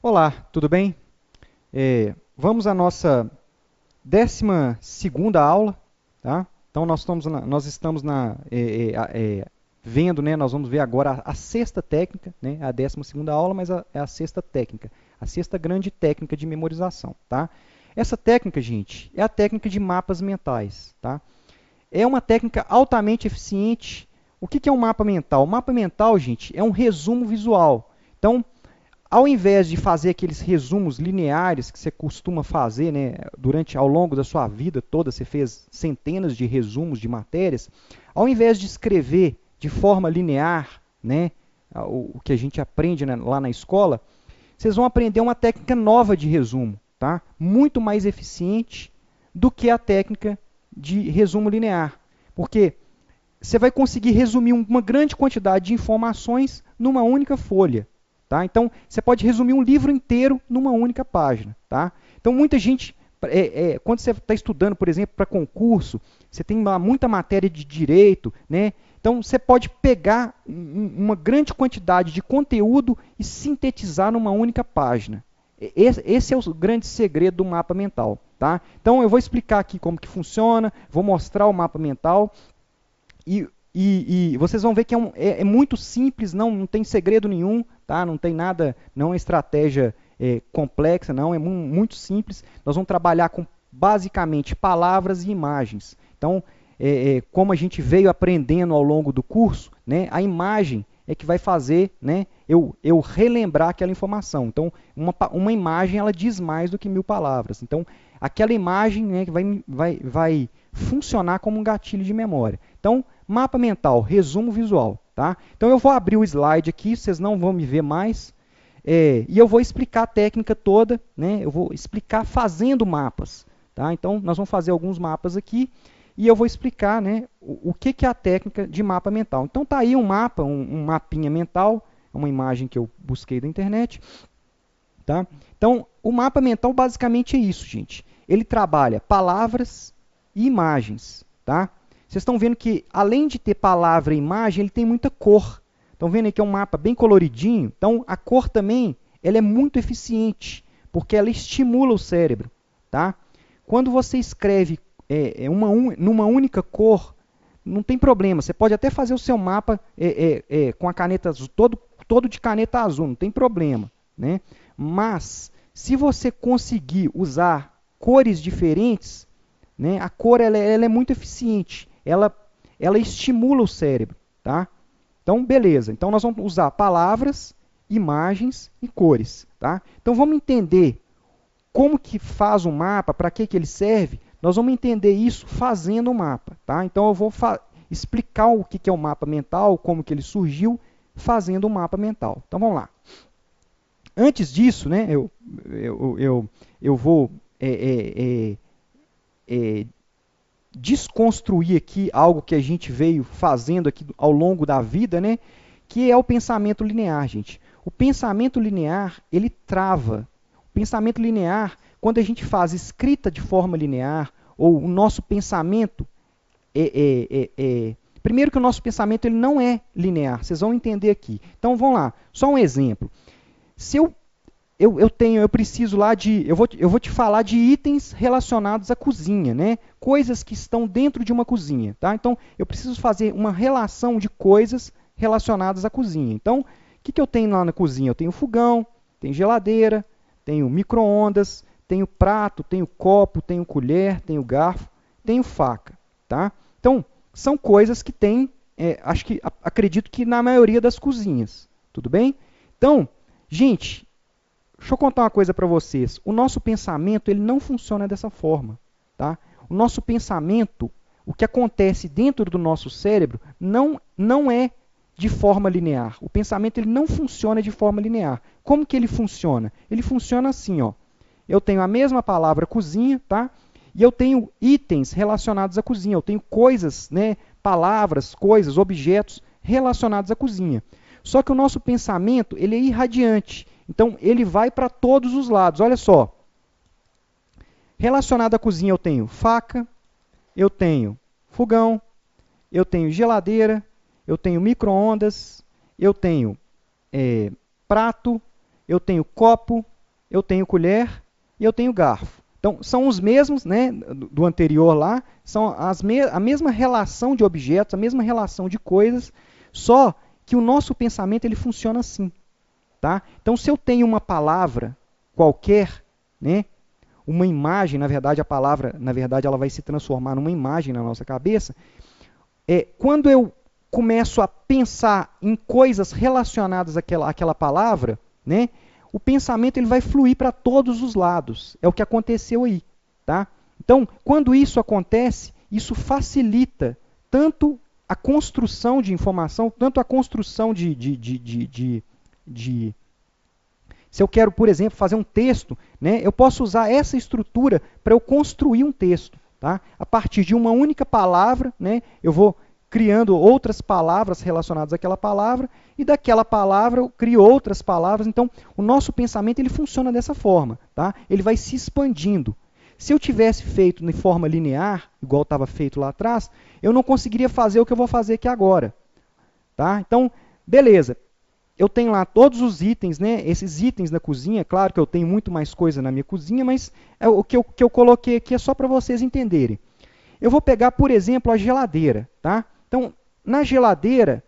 Olá, tudo bem? Vamos à nossa 12ª aula, tá? Então nós estamos vendo, né? Nós vamos ver agora a sexta técnica, né? A 12ª aula, mas é a sexta técnica, a sexta grande técnica de memorização, tá? Essa técnica, gente, é a técnica de mapas mentais, tá? É uma técnica altamente eficiente. O que é um mapa mental? O mapa mental, gente, é um resumo visual. Então, ao invés de fazer aqueles resumos lineares que você costuma fazer, né, ao longo da sua vida toda, você fez centenas de resumos de matérias, ao invés de escrever de forma linear, né, o que a gente aprende, né, lá na escola, vocês vão aprender uma técnica nova de resumo, tá? Muito mais eficiente do que a técnica de resumo linear. Porque você vai conseguir resumir uma grande quantidade de informações numa única folha. Tá? Então, você pode resumir um livro inteiro numa única página. Tá? Então, muita gente, quando você está estudando, por exemplo, para concurso, você tem muita matéria de direito, né? Então, você pode pegar uma grande quantidade de conteúdo e sintetizar numa única página. Esse é o grande segredo do mapa mental. Tá? Então, eu vou explicar aqui como que funciona, vou mostrar o mapa mental e vocês vão ver que é muito simples, não tem segredo nenhum, tá? Não tem nada, não é estratégia complexa, não, é muito simples. Nós vamos trabalhar com basicamente palavras e imagens. Então, como a gente veio aprendendo ao longo do curso, né, a imagem é que vai fazer, né, eu relembrar aquela informação. Então, uma imagem ela diz mais do que 1000 palavras. Então, aquela imagem, né, que vai funcionar como um gatilho de memória. Então, mapa mental, resumo visual. Tá? Então, eu vou abrir o slide aqui, vocês não vão me ver mais. E eu vou explicar a técnica toda, né? Eu vou explicar fazendo mapas. Tá? Então, nós vamos fazer alguns mapas aqui e eu vou explicar, né, o que é a técnica de mapa mental. Então, está aí um mapa, um mapinha mental, uma imagem que eu busquei da internet. Tá? Então, o mapa mental basicamente é isso, gente. Ele trabalha palavras e imagens. Tá? Vocês estão vendo que, além de ter palavra e imagem, ele tem muita cor. Estão vendo aí que é um mapa bem coloridinho? Então, a cor também ela é muito eficiente, porque ela estimula o cérebro. Tá? Quando você escreve numa única cor, não tem problema. Você pode até fazer o seu mapa com a caneta azul, todo de caneta azul, não tem problema. Né? Mas, se você conseguir usar cores diferentes, né, a cor ela é muito eficiente. Ela estimula o cérebro. Tá? Então, beleza. Então, nós vamos usar palavras, imagens e cores. Tá? Então, vamos entender como que faz um mapa, para que ele serve. Nós vamos entender isso fazendo o mapa. Tá? Então, eu vou explicar o que é o mapa mental, como que ele surgiu, fazendo o mapa mental. Então, vamos lá. Antes disso, né, eu vou desconstruir aqui algo que a gente veio fazendo aqui ao longo da vida, né, que é o pensamento linear, gente. O pensamento linear, ele trava. O pensamento linear, quando a gente faz escrita de forma linear, ou o nosso pensamento primeiro que o nosso pensamento ele não é linear, vocês vão entender aqui. Então, vamos lá, só um exemplo. Se eu preciso lá eu vou te falar de itens relacionados à cozinha, né? Coisas que estão dentro de uma cozinha, tá? Então, eu preciso fazer uma relação de coisas relacionadas à cozinha. Então, o que eu tenho lá na cozinha? Eu tenho fogão, tenho geladeira, tenho micro-ondas, tenho prato, tenho copo, tenho colher, tenho garfo, tenho faca, tá? Então, são coisas que tem, acredito que na maioria das cozinhas, tudo bem? Então, gente, deixa eu contar uma coisa para vocês. O nosso pensamento ele não funciona dessa forma. Tá? O nosso pensamento, o que acontece dentro do nosso cérebro, não é de forma linear. O pensamento ele não funciona de forma linear. Como que ele funciona? Ele funciona assim. Ó. Eu tenho a mesma palavra cozinha, tá? E eu tenho itens relacionados à cozinha. Eu tenho coisas, né, palavras, coisas, objetos relacionados à cozinha. Só que o nosso pensamento ele é irradiante. Então, ele vai para todos os lados. Olha só. Relacionado à cozinha, eu tenho faca, eu tenho fogão, eu tenho geladeira, eu tenho micro-ondas, eu tenho prato, eu tenho copo, eu tenho colher e eu tenho garfo. Então, são os mesmos, né, do anterior lá, são a mesma relação de objetos, a mesma relação de coisas, só que o nosso pensamento ele funciona assim. Tá? Então, se eu tenho uma palavra qualquer, né, uma imagem, na verdade, a palavra, na verdade, ela vai se transformar numa imagem na nossa cabeça, quando eu começo a pensar em coisas relacionadas àquela palavra, né, o pensamento ele vai fluir para todos os lados. É o que aconteceu aí. Tá? Então, quando isso acontece, isso facilita tanto a construção de informação, tanto a construção se eu quero, por exemplo, fazer um texto, né, eu posso usar essa estrutura para eu construir um texto. Tá? A partir de uma única palavra, né, eu vou criando outras palavras relacionadas àquela palavra, e daquela palavra eu crio outras palavras. Então, o nosso pensamento ele funciona dessa forma. Tá? Ele vai se expandindo. Se eu tivesse feito de forma linear, igual estava feito lá atrás, eu não conseguiria fazer o que eu vou fazer aqui agora. Tá? Então, beleza. Eu tenho lá todos os itens, né? Esses itens da cozinha. Claro que eu tenho muito mais coisa na minha cozinha, mas o que eu coloquei aqui é só para vocês entenderem. Eu vou pegar, por exemplo, a geladeira. Tá? Então, na geladeira,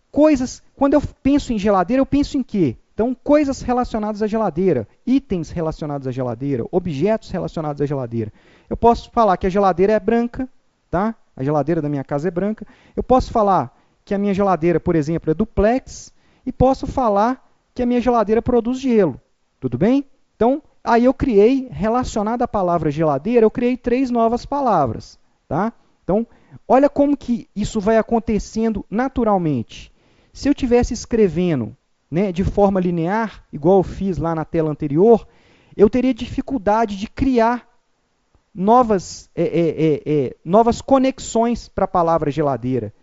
quando eu penso em geladeira, eu penso em quê? Então, coisas relacionadas à geladeira, itens relacionados à geladeira, objetos relacionados à geladeira. Eu posso falar que a geladeira é branca, tá? A geladeira da minha casa é branca. Eu posso falar que a minha geladeira, por exemplo, é duplex, e posso falar que a minha geladeira produz gelo. Tudo bem? Então, aí eu criei, relacionado à palavra geladeira, eu criei 3 novas palavras. Tá? Então, olha como que isso vai acontecendo naturalmente. Se eu estivesse escrevendo, né, de forma linear, igual eu fiz lá na tela anterior, eu teria dificuldade de criar novas conexões para a palavra geladeira.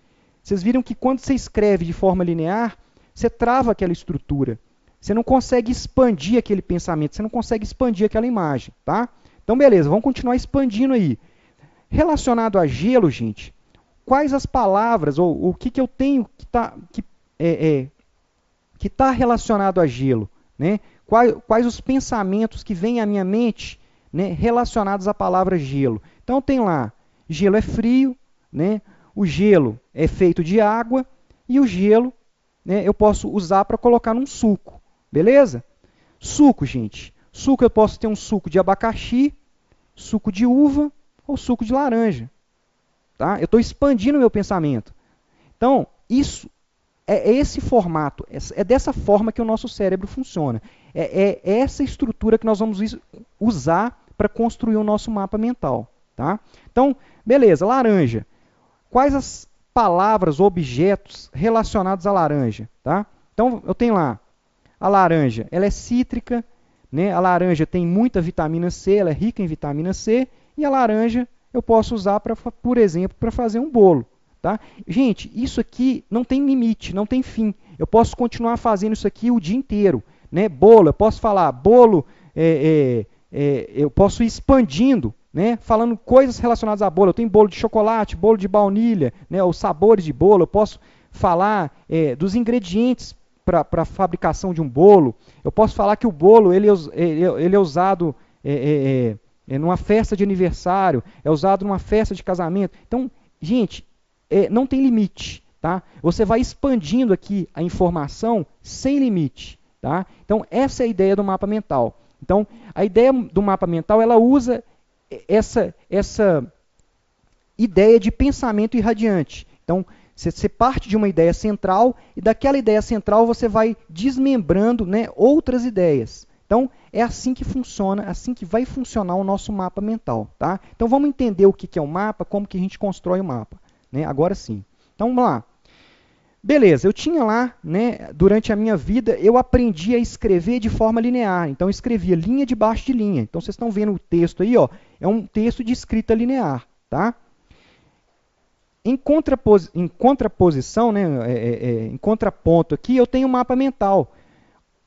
Vocês viram que quando você escreve de forma linear, você trava aquela estrutura. Você não consegue expandir aquele pensamento, você não consegue expandir aquela imagem. Tá? Então, beleza, vamos continuar expandindo aí. Relacionado a gelo, gente, quais as palavras, ou o que eu tenho que tá relacionado a gelo? Né? Quais os pensamentos que vêm à minha mente, né, relacionados à palavra gelo? Então, tem lá, gelo é frio, né? O gelo é feito de água, e o gelo, né, eu posso usar para colocar num suco. Beleza? Suco, gente. Suco, eu posso ter um suco de abacaxi, suco de uva ou suco de laranja. Tá? Eu estou expandindo o meu pensamento. Então, isso é esse formato, é dessa forma que o nosso cérebro funciona. É essa estrutura que nós vamos usar para construir o nosso mapa mental. Tá? Então, beleza, laranja. Quais as palavras ou objetos relacionados à laranja? Tá? Então, eu tenho lá, a laranja, ela é cítrica, né? A laranja tem muita vitamina C, ela é rica em vitamina C, e a laranja eu posso usar, por exemplo, para fazer um bolo. Tá? Gente, isso aqui não tem limite, não tem fim. Eu posso continuar fazendo isso aqui o dia inteiro. Né? Bolo, eu posso falar bolo, eu posso ir expandindo, né? Falando coisas relacionadas a bolo. Eu tenho bolo de chocolate, bolo de baunilha, né? Os sabores de bolo. Eu posso falar dos ingredientes para a fabricação de um bolo. Eu posso falar que o bolo ele é usado numa festa de aniversário, é usado numa festa de casamento. Então, gente, não tem limite. Tá? Você vai expandindo aqui a informação sem limite. Tá? Então, essa é a ideia do mapa mental. Então, a ideia do mapa mental, ela usa essa ideia de pensamento irradiante. Então, você parte de uma ideia central e daquela ideia central você vai desmembrando, né, outras ideias. Então, é assim que funciona, assim que vai funcionar o nosso mapa mental. Tá? Então, vamos entender o que é o mapa, como que a gente constrói o mapa. Né? Agora sim. Então, vamos lá. Beleza, eu tinha lá, né, durante a minha vida, eu aprendi a escrever de forma linear. Então, eu escrevia linha debaixo de linha. Então, vocês estão vendo o texto aí, ó, é um texto de escrita linear. Tá? Em contraposição, né, em contraponto aqui, eu tenho um mapa mental.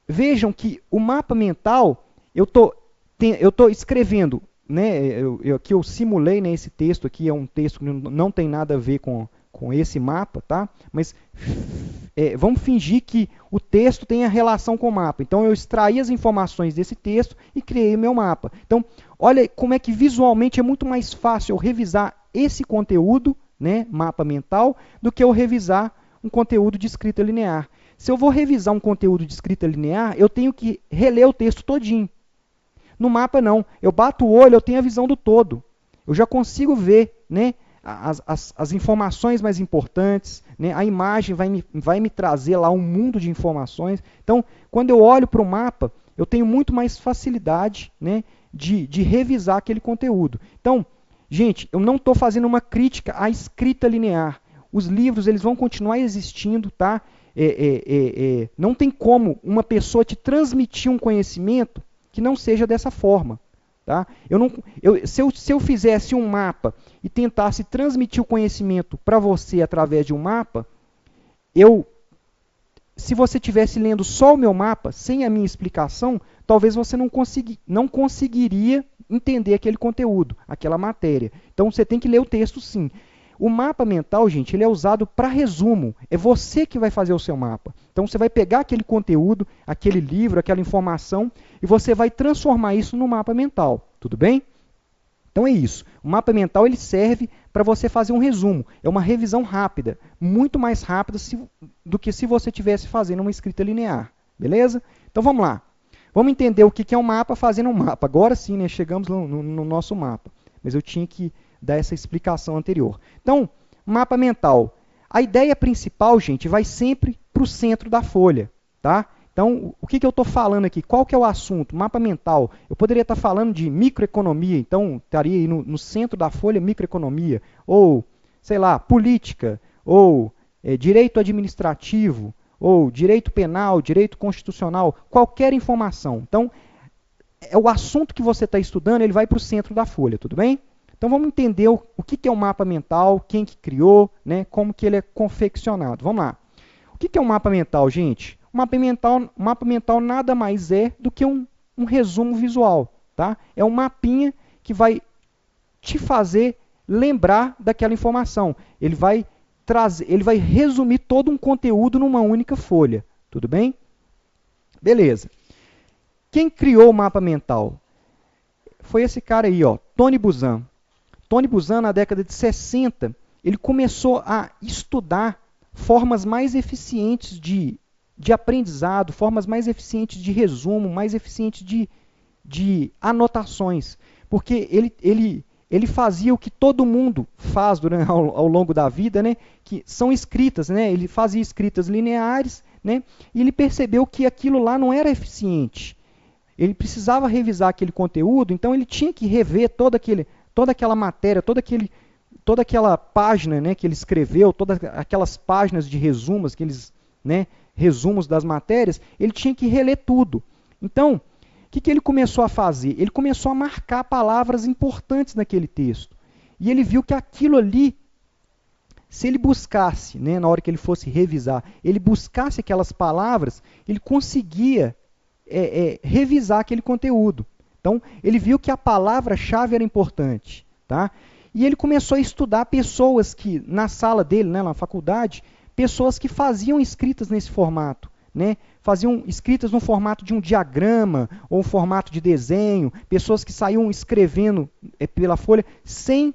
Vejam que o mapa mental, eu tô escrevendo, né, aqui eu simulei, né, esse texto aqui, é um texto que não tem nada a ver com esse mapa, tá? Mas vamos fingir que o texto tenha relação com o mapa. Então, eu extraí as informações desse texto e criei o meu mapa. Então, olha como é que visualmente é muito mais fácil eu revisar esse conteúdo, né, mapa mental, do que eu revisar um conteúdo de escrita linear. Se eu vou revisar um conteúdo de escrita linear, eu tenho que reler o texto todinho. No mapa, não. Eu bato o olho, eu tenho a visão do todo. Eu já consigo ver, né, as informações mais importantes, né, a imagem vai me trazer lá um mundo de informações. Então, quando eu olho para o mapa, eu tenho muito mais facilidade, né, de revisar aquele conteúdo. Então, gente, eu não estou fazendo uma crítica à escrita linear. Os livros eles vão continuar existindo, tá? Não tem como uma pessoa te transmitir um conhecimento que não seja dessa forma. Tá? Se eu fizesse um mapa e tentasse transmitir o conhecimento para você através de um mapa, se você estivesse lendo só o meu mapa, sem a minha explicação, talvez você não conseguiria entender aquele conteúdo, aquela matéria. Então, você tem que ler o texto sim. O mapa mental, gente, ele é usado para resumo. É você que vai fazer o seu mapa. Então, você vai pegar aquele conteúdo, aquele livro, aquela informação, e você vai transformar isso no mapa mental. Tudo bem? Então, é isso. O mapa mental ele serve para você fazer um resumo. É uma revisão rápida. Muito mais rápida do que se você estivesse fazendo uma escrita linear. Beleza? Então, vamos lá. Vamos entender o que é um mapa fazendo um mapa. Agora sim, né, chegamos no nosso mapa. Mas eu tinha que dar essa explicação anterior. Então, mapa mental. A ideia principal, gente, vai sempre para o centro da folha. Tá? Então, o que eu estou falando aqui? Qual que é o assunto? Mapa mental. Eu poderia estar falando de microeconomia, então estaria aí no centro da folha microeconomia, ou, sei lá, política, ou direito administrativo, ou direito penal, direito constitucional, qualquer informação. Então, o assunto que você está estudando, ele vai para o centro da folha, tudo bem? Então vamos entender o que é um mapa mental, quem que criou, né, como que ele é confeccionado. Vamos lá. O que é um mapa mental, gente? O mapa mental nada mais é do que um resumo visual. Tá? É um mapinha que vai te fazer lembrar daquela informação. Ele vai resumir todo um conteúdo numa única folha. Tudo bem? Beleza. Quem criou o mapa mental? Foi esse cara aí, ó, Tony Buzan. Tony Buzan, na década de 60, ele começou a estudar formas mais eficientes de aprendizado, formas mais eficientes de resumo, mais eficientes de anotações. Porque ele fazia o que todo mundo faz ao longo da vida, né? Que são escritas. Né? Ele fazia escritas lineares, né? E ele percebeu que aquilo lá não era eficiente. Ele precisava revisar aquele conteúdo, então ele tinha que rever toda aquela matéria, toda aquela página, né, que ele escreveu, todas aquelas páginas de resumos, resumos das matérias, ele tinha que reler tudo. Então, o que ele começou a fazer? Ele começou a marcar palavras importantes naquele texto. E ele viu que aquilo ali, se ele buscasse, né, na hora que ele fosse revisar, ele buscasse aquelas palavras, ele conseguia revisar aquele conteúdo. Então, ele viu que a palavra-chave era importante. Tá? E ele começou a estudar pessoas que, na sala dele, né, na faculdade, pessoas que faziam escritas nesse formato. Né? Faziam escritas no formato de um diagrama, ou um formato de desenho, pessoas que saíam escrevendo pela folha sem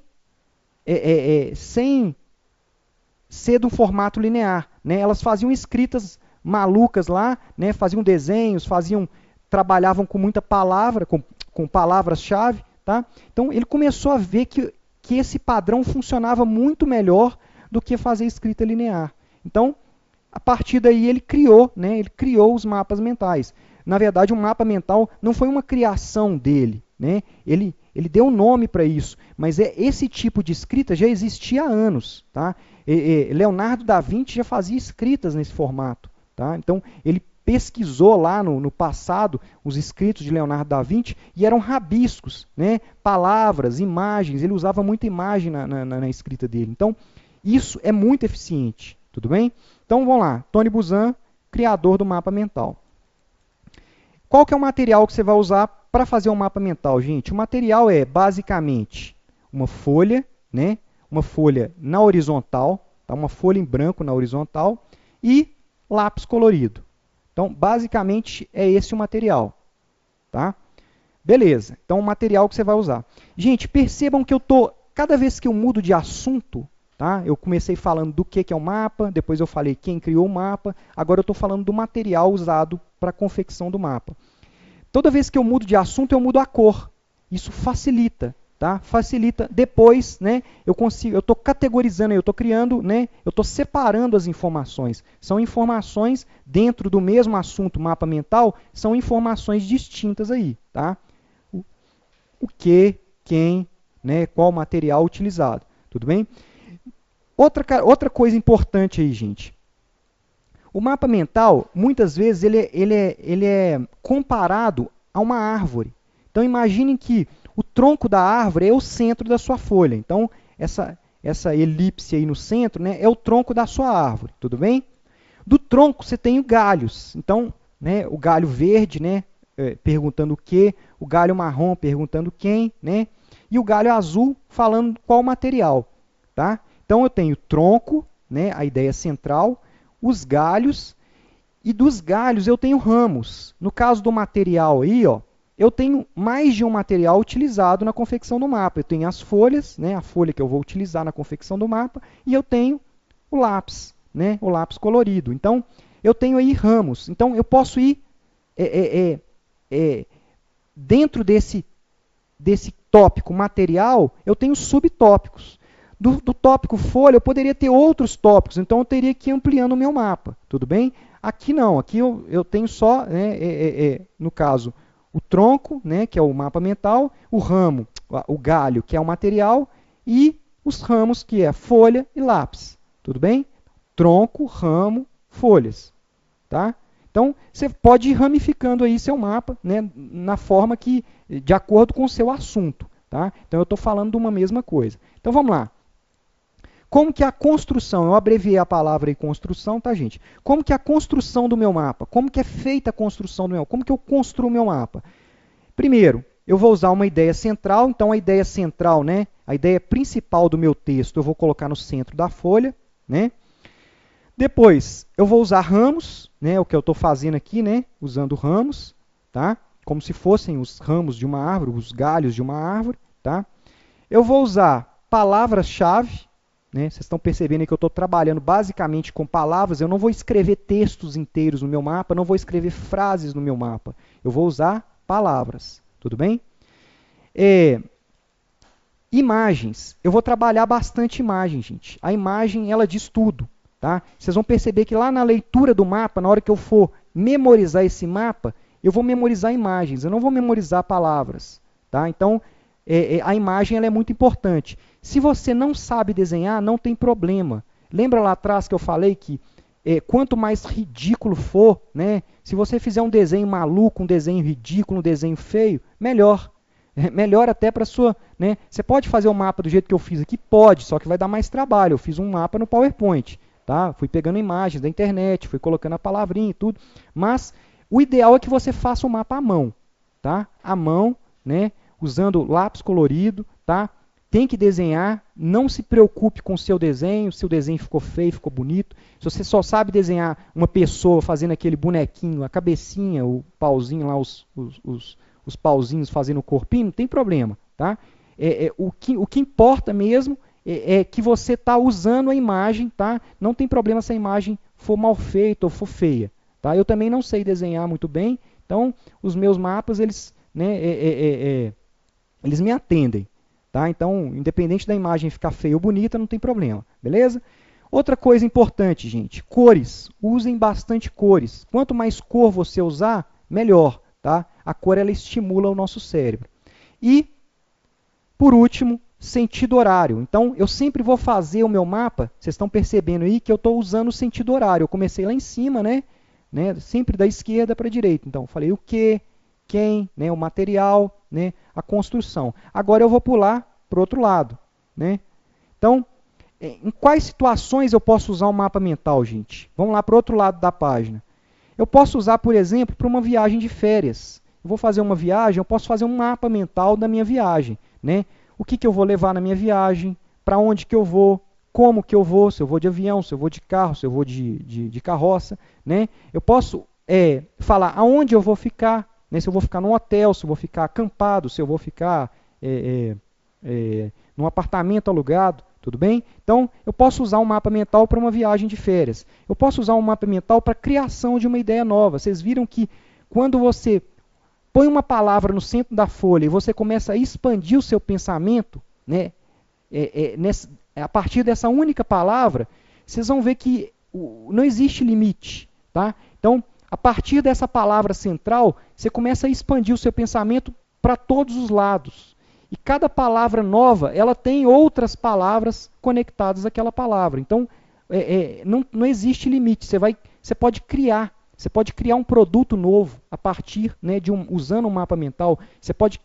ser de um formato linear. Né? Elas faziam escritas malucas lá, né? Faziam desenhos, trabalhavam com muita palavra, com palavras-chave. Tá? Então, ele começou a ver que esse padrão funcionava muito melhor do que fazer escrita linear. Então, a partir daí, ele criou os mapas mentais. Na verdade, o mapa mental não foi uma criação dele. Né? Ele deu um nome para isso, mas esse tipo de escrita já existia há anos. Tá? Leonardo da Vinci já fazia escritas nesse formato. Tá? Então, ele pesquisou lá no passado os escritos de Leonardo da Vinci e eram rabiscos, né? Palavras, imagens, ele usava muita imagem na escrita dele. Então, isso é muito eficiente, tudo bem? Então, vamos lá, Tony Buzan, criador do mapa mental. Qual que é o material que você vai usar para fazer um mapa mental, gente? O material é, basicamente, uma folha, né? Uma folha na horizontal, tá? Uma folha em branco na horizontal, e lápis colorido. Então, basicamente, é esse o material. Tá? Beleza, então o material que você vai usar. Gente, percebam que cada vez que eu mudo de assunto, tá? Eu comecei falando do que é o mapa, depois eu falei quem criou o mapa, agora eu estou falando do material usado para a confecção do mapa. Toda vez que eu mudo de assunto, eu mudo a cor. Isso facilita, tá? Facilita. Depois, né, eu estou categorizando, eu estou criando, né, eu estou separando as informações. São informações dentro do mesmo assunto, mapa mental, são informações distintas aí, tá? O que, quem, né, qual material utilizado, tudo bem? Outra coisa importante aí, gente. O mapa mental, muitas vezes, ele é comparado a uma árvore. Então, imaginem que o tronco da árvore é o centro da sua folha. Então, essa elipse aí no centro, né, é o tronco da sua árvore, tudo bem? Do tronco, você tem galhos. Então, né, o galho verde, né, perguntando o que, o galho marrom perguntando quem, né, e o galho azul falando qual material. Tá? Então, eu tenho tronco, né, a ideia central, os galhos, e dos galhos eu tenho ramos. No caso do material aí, ó, eu tenho mais de um material utilizado na confecção do mapa. Eu tenho as folhas, né, a folha que eu vou utilizar na confecção do mapa, e eu tenho o lápis, né, o lápis colorido. Então, eu tenho aí ramos. Então, eu posso ir dentro desse tópico material, eu tenho subtópicos. Do tópico folha, eu poderia ter outros tópicos, então eu teria que ir ampliando o meu mapa, tudo bem? Aqui não, aqui eu tenho só, né, no caso, o tronco, né, que é o mapa mental, o ramo, o galho, que é o material, e os ramos, que é folha e lápis, tudo bem? Tronco, ramo, folhas, tá? Então, você pode ir ramificando aí seu mapa, né, na forma que, de acordo com o seu assunto, tá? Então, eu estou falando de uma mesma coisa. Então, vamos lá. Como que a construção, eu abreviei a palavra aí construção, tá, gente? Como que a construção do meu mapa, como que é feita a construção do meu mapa, como que eu construo o meu mapa? Primeiro, eu vou usar uma ideia central, então a ideia central, né, a ideia principal do meu texto, eu vou colocar no centro da folha, né? Depois, eu vou usar ramos, né, o que eu estou fazendo aqui, né, usando ramos, tá? Como se fossem os ramos de uma árvore, os galhos de uma árvore, tá? Eu vou usar palavras-chave, né? Vocês estão percebendo aí que eu estou trabalhando basicamente com palavras, eu não vou escrever textos inteiros no meu mapa, não vou escrever frases no meu mapa, eu vou usar palavras, tudo bem? Imagens, eu vou trabalhar bastante imagem, gente. A imagem, ela diz tudo, tá? Vocês vão perceber que lá na leitura do mapa, na hora que eu for memorizar esse mapa, eu vou memorizar imagens, eu não vou memorizar palavras, tá? Então, a imagem ela é muito importante. Se você não sabe desenhar, não tem problema. Lembra lá atrás que eu falei que quanto mais ridículo for, né, se você fizer um desenho maluco, um desenho ridículo, um desenho feio, melhor. Melhor até para sua... Né, você pode fazer o mapa do jeito que eu fiz aqui? Pode, só que vai dar mais trabalho. Eu fiz um mapa no PowerPoint. Tá? Fui pegando imagens da internet, fui colocando a palavrinha e tudo. Mas o ideal é que você faça o mapa à mão. Tá? À mão, né, usando lápis colorido, tá? Tem que desenhar, não se preocupe com o seu desenho, se o desenho ficou feio, ficou bonito. Se você só sabe desenhar uma pessoa fazendo aquele bonequinho, a cabecinha, o pauzinho lá, os pauzinhos fazendo o corpinho, não tem problema, tá? O que importa mesmo é que você está usando a imagem, tá? Não tem problema se a imagem for mal feita ou for feia, tá? Eu também não sei desenhar muito bem, então os meus mapas, eles, né, eles me atendem. Tá? Então, independente da imagem ficar feia ou bonita, não tem problema, beleza? Outra coisa importante, gente, cores. Usem bastante cores. Quanto mais cor você usar, melhor. Tá? A cor ela estimula o nosso cérebro. E, por último, sentido horário. Então, eu sempre vou fazer o meu mapa, vocês estão percebendo aí que eu estou usando o sentido horário. Eu comecei lá em cima, né? Sempre da esquerda para a direita. Então, eu falei o que, quem, né? O material, né? A construção. Agora eu vou pular para o outro lado, né? Então, em quais situações eu posso usar o mapa mental, gente? Vamos lá para o outro lado da página. Eu posso usar, por exemplo, para uma viagem de férias. Eu vou fazer uma viagem, eu posso fazer um mapa mental da minha viagem, né? O que eu vou levar na minha viagem, para onde que eu vou, como que eu vou, se eu vou de avião, se eu vou de carro, se eu vou de carroça, né? Eu posso falar aonde eu vou ficar, né? Se eu vou ficar num hotel, se eu vou ficar acampado, se eu vou ficar num apartamento alugado, tudo bem? Então, eu posso usar um mapa mental para uma viagem de férias. Eu posso usar um mapa mental para a criação de uma ideia nova. Vocês viram que quando você põe uma palavra no centro da folha e você começa a expandir o seu pensamento, né, a partir dessa única palavra, vocês vão ver que não existe limite. Tá? Então, a partir dessa palavra central, você começa a expandir o seu pensamento para todos os lados. E cada palavra nova, ela tem outras palavras conectadas àquela palavra. Então, não existe limite. Você pode criar um produto novo a partir, né, usando um mapa mental. Você pode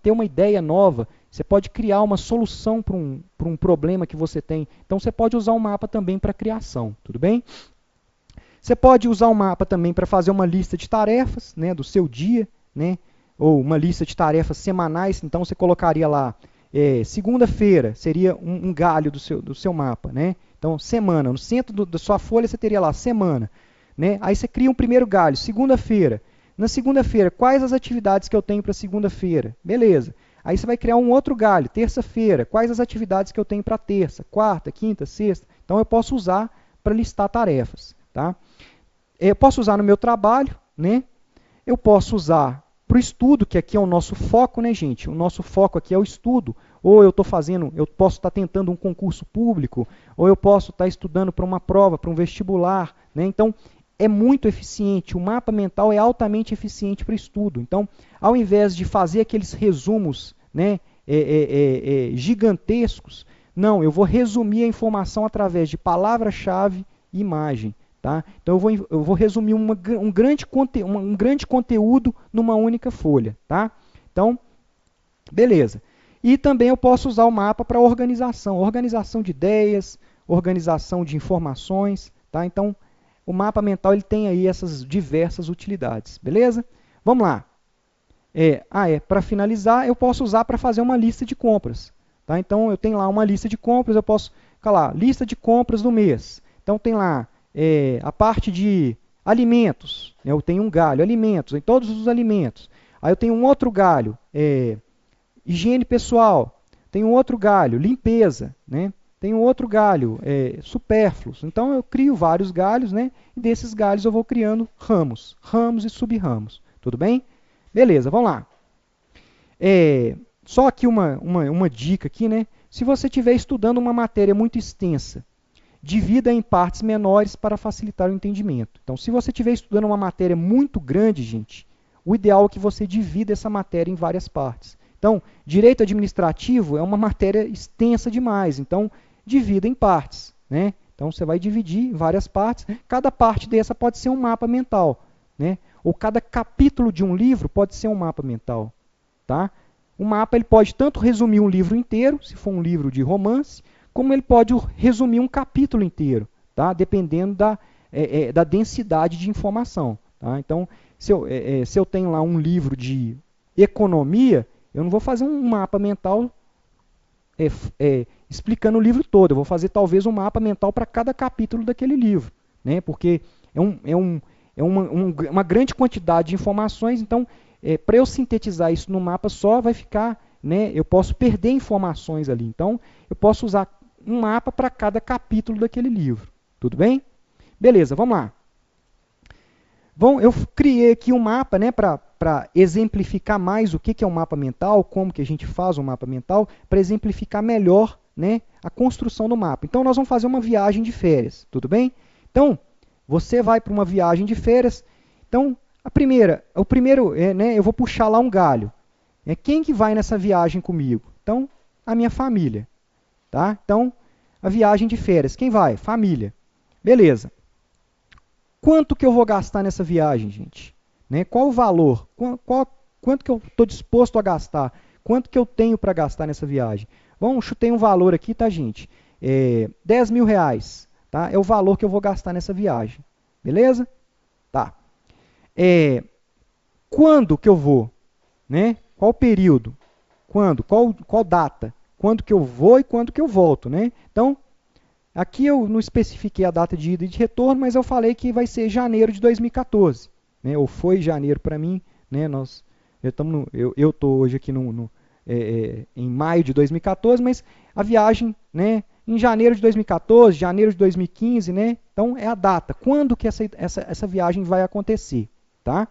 ter uma ideia nova. Você pode criar uma solução para um problema que você tem. Então, você pode usar um mapa também para criação. Tudo bem? Você pode usar um mapa também para fazer uma lista de tarefas, né, do seu dia, né? Ou uma lista de tarefas semanais, então você colocaria lá, segunda-feira seria um galho do seu mapa, né? Então, semana, no centro da sua folha você teria lá, semana, né? Aí você cria um primeiro galho, segunda-feira. Na segunda-feira, quais as atividades que eu tenho para segunda-feira? Beleza. Aí você vai criar um outro galho, terça-feira, quais as atividades que eu tenho para terça, quarta, quinta, sexta? Então, eu posso usar para listar tarefas, tá? Eu posso usar no meu trabalho, né? Eu posso usar para o estudo, que aqui é o nosso foco, né, gente? O nosso foco aqui é o estudo. Ou eu posso estar tentando um concurso público, ou eu posso estar estudando para uma prova, para um vestibular, né? Então, é muito eficiente. O mapa mental é altamente eficiente para estudo. Então, ao invés de fazer aqueles resumos, né, gigantescos, não, eu vou resumir a informação através de palavra-chave e imagem. Tá? Então eu vou resumir um grande conteúdo numa única folha. Tá? Então, beleza. E também eu posso usar o mapa para organização de ideias, organização de informações. Tá? Então, o mapa mental ele tem aí essas diversas utilidades. Beleza? Vamos lá. Para finalizar, eu posso usar para fazer uma lista de compras. Tá? Então, eu tenho lá uma lista de compras, eu posso colocar lista de compras do mês. Então, tem lá a parte de alimentos, né? Eu tenho um galho, alimentos, em todos os alimentos. Aí eu tenho um outro galho, higiene pessoal. Tenho um outro galho, limpeza. Né? Tenho outro galho, supérfluos. Então eu crio vários galhos, né? E desses galhos eu vou criando ramos e sub-ramos. Tudo bem? Beleza, vamos lá. Só aqui uma dica aqui, né? Se você estiver estudando uma matéria muito extensa, divida em partes menores para facilitar o entendimento. Então, se você estiver estudando uma matéria muito grande, gente, o ideal é que você divida essa matéria em várias partes. Então, direito administrativo é uma matéria extensa demais, então divida em partes. Né? Então, você vai dividir em várias partes. Cada parte dessa pode ser um mapa mental. Né? Ou cada capítulo de um livro pode ser um mapa mental. Tá? O mapa ele pode tanto resumir um livro inteiro, se for um livro de romance, como ele pode resumir um capítulo inteiro, tá? Dependendo da densidade de informação. Tá? Então, se eu tenho lá um livro de economia, eu não vou fazer um mapa mental explicando o livro todo, eu vou fazer talvez um mapa mental para cada capítulo daquele livro, né? Porque é uma grande quantidade de informações, então, para eu sintetizar isso no mapa só, vai ficar, né, eu posso perder informações ali. Então, eu posso usar um mapa para cada capítulo daquele livro. Tudo bem? Beleza, vamos lá. Bom, eu criei aqui um mapa, né, para exemplificar mais o que é um mapa mental, como que a gente faz um mapa mental, para exemplificar melhor, né, a construção do mapa. Então, nós vamos fazer uma viagem de férias. Tudo bem? Então, você vai para uma viagem de férias. Então, o primeiro, né, eu vou puxar lá um galho. Quem que vai nessa viagem comigo? Então, a minha família. Tá? Então, a viagem de férias. Quem vai? Família. Beleza. Quanto que eu vou gastar nessa viagem, gente? Né? Qual o valor? Quanto que eu estou disposto a gastar? Quanto que eu tenho para gastar nessa viagem? Vamos, chutei um valor aqui, tá, gente? 10 mil reais. Tá? É o valor que eu vou gastar nessa viagem. Beleza? Tá. Quando que eu vou? Né? Qual período? Quando? Qual data? Quando que eu vou e quando que eu volto, né? Então, Aqui eu não especifiquei a data de ida e de retorno, mas eu falei que vai ser janeiro de 2014, né? Ou foi janeiro para mim, né? Eu estou hoje aqui em maio de 2014, mas a viagem, né, em janeiro de 2014, janeiro de 2015, né? Então é a data, quando que essa viagem vai acontecer, tá?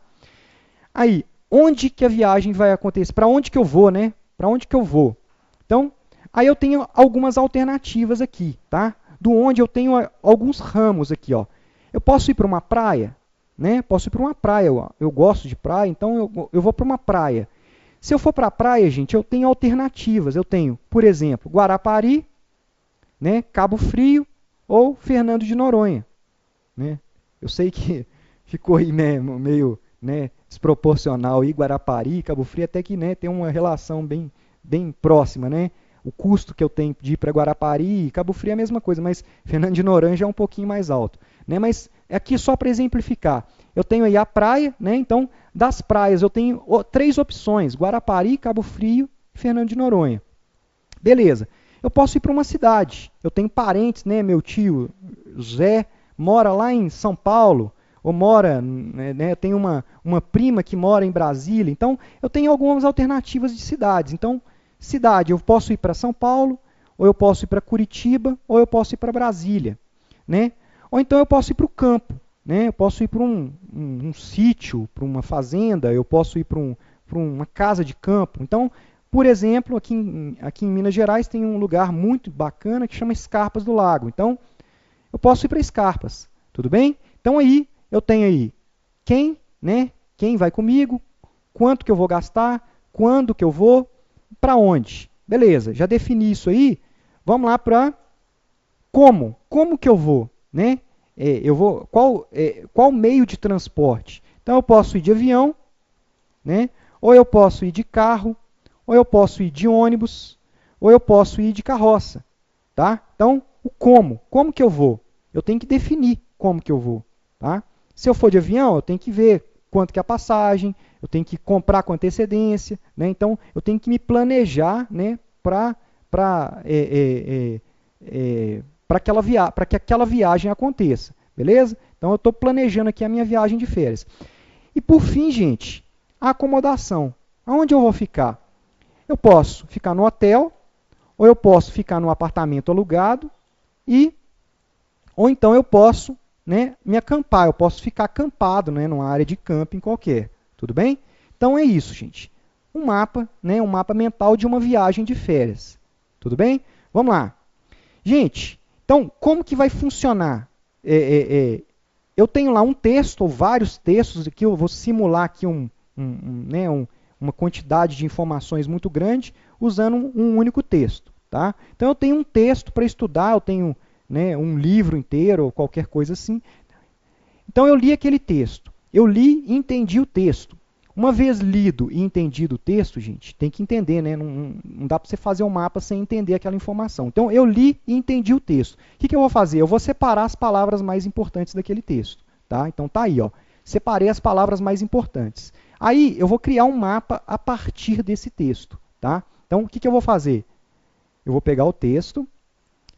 Aí, onde que a viagem vai acontecer? Para onde que eu vou, né? Para onde que eu vou? Então, aí eu tenho algumas alternativas aqui, tá? Do onde eu tenho alguns ramos aqui, ó. Eu posso ir para uma praia, né? Posso ir para uma praia. Eu gosto de praia, então eu vou para uma praia. Se eu for para a praia, gente, eu tenho alternativas. Eu tenho, por exemplo, Guarapari, né? Cabo Frio ou Fernando de Noronha, né? Eu sei que ficou aí, né, meio, né, desproporcional aí, Guarapari, Cabo Frio, até que, né, tem uma relação bem próxima, né? O custo que eu tenho de ir para Guarapari e Cabo Frio é a mesma coisa, mas Fernando de Noronha é um pouquinho mais alto, né? Mas aqui só para exemplificar, eu tenho aí a praia, né? Então, das praias eu tenho 3 opções: Guarapari, Cabo Frio e Fernando de Noronha. Beleza. Eu posso ir para uma cidade. Eu tenho parentes, né? Meu tio Zé mora lá em São Paulo, ou mora, né, eu tenho uma prima que mora em Brasília. Então, eu tenho algumas alternativas de cidades. Então, cidade, eu posso ir para São Paulo, ou eu posso ir para Curitiba, ou eu posso ir para Brasília, né? Ou então eu posso ir para o campo, né? Eu posso ir para um sítio, para uma fazenda, eu posso ir para uma casa de campo. Então, por exemplo, aqui em Minas Gerais tem um lugar muito bacana que chama Escarpas do Lago. Então, eu posso ir para Escarpas, tudo bem? Então aí eu tenho aí quem, né? Quem vai comigo, quanto que eu vou gastar, quando que eu vou, para onde. Beleza, já defini isso aí. Vamos lá para como. Como que eu vou, né? Qual meio de transporte? Então eu posso ir de avião, né? Ou eu posso ir de carro, ou eu posso ir de ônibus, ou eu posso ir de carroça, tá? Então, o como. Como que eu vou? Eu tenho que definir como que eu vou, tá? Se eu for de avião, eu tenho que ver quanto que é a passagem, eu tenho que comprar com antecedência, né? Então, eu tenho que me planejar, né, para que aquela viagem aconteça, beleza? Então, eu estou planejando aqui a minha viagem de férias. E, por fim, gente, a acomodação. Aonde eu vou ficar? Eu posso ficar no hotel, ou eu posso ficar no apartamento alugado, ou então eu posso, né, me acampar, eu posso ficar acampado, né, numa área de camping qualquer, tudo bem? Então é isso, gente. Um mapa, né, um mapa mental de uma viagem de férias, tudo bem? Vamos lá. Gente, então como que vai funcionar? Eu tenho lá um texto, ou vários textos, aqui eu vou simular aqui uma quantidade de informações muito grande usando um único texto, tá? Então eu tenho um texto para estudar, eu tenho, né, um livro inteiro ou qualquer coisa assim. Então eu li aquele texto, eu li e entendi o texto. Uma vez lido e entendido o texto, gente, tem que entender, né? Não dá para você fazer um mapa sem entender aquela informação. Então eu li e entendi o texto. O que eu vou fazer? Eu vou separar as palavras mais importantes daquele texto, tá? Então tá aí, ó. Separei as palavras mais importantes. Aí eu vou criar um mapa a partir desse texto, tá? Então o que eu vou fazer? Eu vou pegar o texto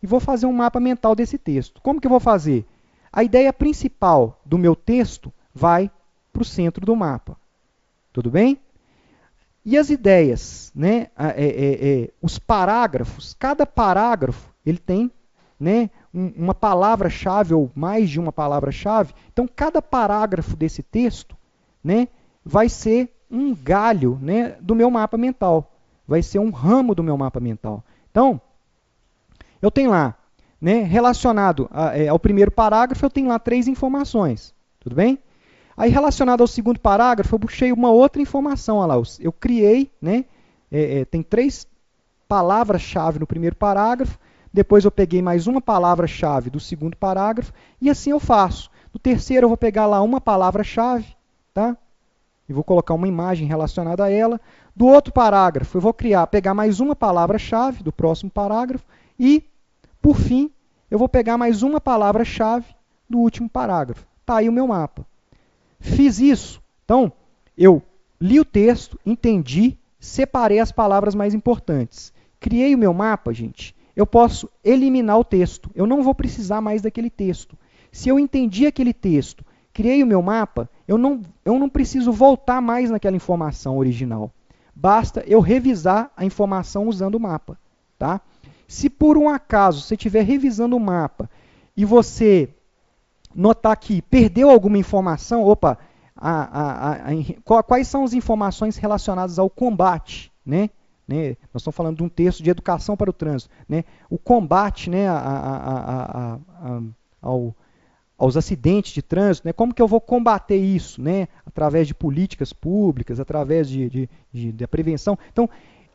e vou fazer um mapa mental desse texto. Como que eu vou fazer? A ideia principal do meu texto vai para o centro do mapa, tudo bem? E as ideias, né? Os parágrafos, cada parágrafo ele tem, né, uma palavra-chave ou mais de uma palavra-chave. Então cada parágrafo desse texto, né, vai ser um galho, né, do meu mapa mental. Vai ser um ramo do meu mapa mental. Então, eu tenho lá, né, relacionado ao primeiro parágrafo, eu tenho lá 3 informações. Tudo bem? Aí, relacionado ao segundo parágrafo, eu puxei uma outra informação. Olha lá, eu criei, né, tem 3 palavras-chave no primeiro parágrafo, depois eu peguei mais uma palavra-chave do segundo parágrafo, e assim eu faço. No terceiro, eu vou pegar lá uma palavra-chave, tá? E vou colocar uma imagem relacionada a ela. Do outro parágrafo, eu vou pegar mais uma palavra-chave do próximo parágrafo e, por fim, eu vou pegar mais uma palavra-chave do último parágrafo. Está aí o meu mapa. Fiz isso. Então, eu li o texto, entendi, separei as palavras mais importantes. Criei o meu mapa, gente. eu posso eliminar o texto. Eu não vou precisar mais daquele texto. Se eu entendi aquele texto, criei o meu mapa, eu não preciso voltar mais naquela informação original. Basta eu revisar a informação usando o mapa. Tá? Se por um acaso você estiver revisando o mapa e você notar que perdeu alguma informação, opa, quais são as informações relacionadas ao combate, né? Nós estamos falando de um texto de educação para o trânsito, né? O combate, né, aos acidentes de trânsito, né? Como que eu vou combater isso, né? Através de políticas públicas, através da prevenção. Então,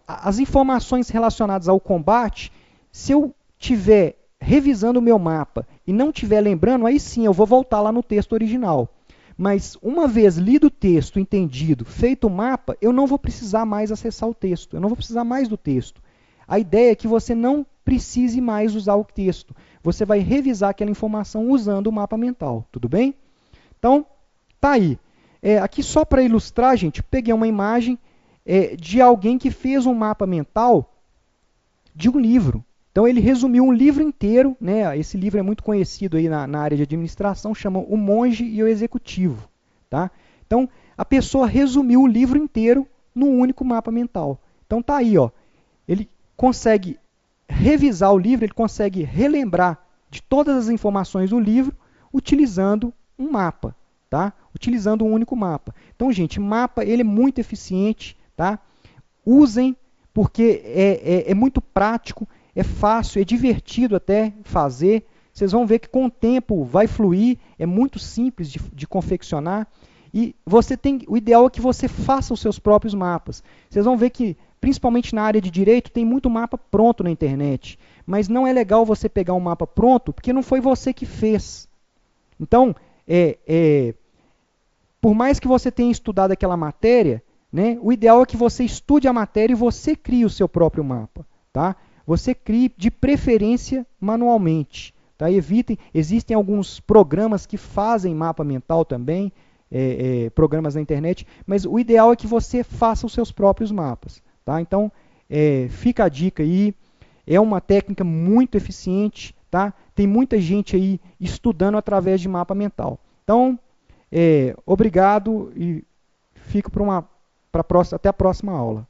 as informações relacionadas ao combate, se eu tiver revisando o meu mapa e não estiver lembrando, aí sim eu vou voltar lá no texto original. Mas uma vez lido o texto, entendido, feito o mapa, eu não vou precisar mais acessar o texto, eu não vou precisar mais do texto. A ideia é que você não precise mais usar o texto. Você vai revisar aquela informação usando o mapa mental, tudo bem? Então, tá aí. Aqui só para ilustrar, gente, peguei uma imagem de alguém que fez um mapa mental de um livro. Então, ele resumiu um livro inteiro, né? Esse livro é muito conhecido aí na área de administração, chama O Monge e o Executivo. Tá? Então, a pessoa resumiu o livro inteiro num único mapa mental. Então, tá aí, ó. Ele consegue revisar o livro, ele consegue relembrar de todas as informações do livro utilizando um mapa, tá? Utilizando um único mapa. Então, gente, mapa ele é muito eficiente, tá? Usem, porque é muito prático, é fácil, é divertido até fazer. Vocês vão ver que com o tempo vai fluir, é muito simples de confeccionar. E o ideal é que você faça os seus próprios mapas. Vocês vão ver que, principalmente na área de direito, tem muito mapa pronto na internet. Mas não é legal você pegar um mapa pronto, porque não foi você que fez. Então, por mais que você tenha estudado aquela matéria, né, o ideal é que você estude a matéria e você crie o seu próprio mapa. Tá? Você crie, de preferência, manualmente. Tá? Existem alguns programas que fazem mapa mental também, programas na internet, mas o ideal é que você faça os seus próprios mapas. Tá? Então, fica a dica aí, é uma técnica muito eficiente, tá? Tem muita gente aí estudando através de mapa mental. Então, obrigado e fico até a próxima aula.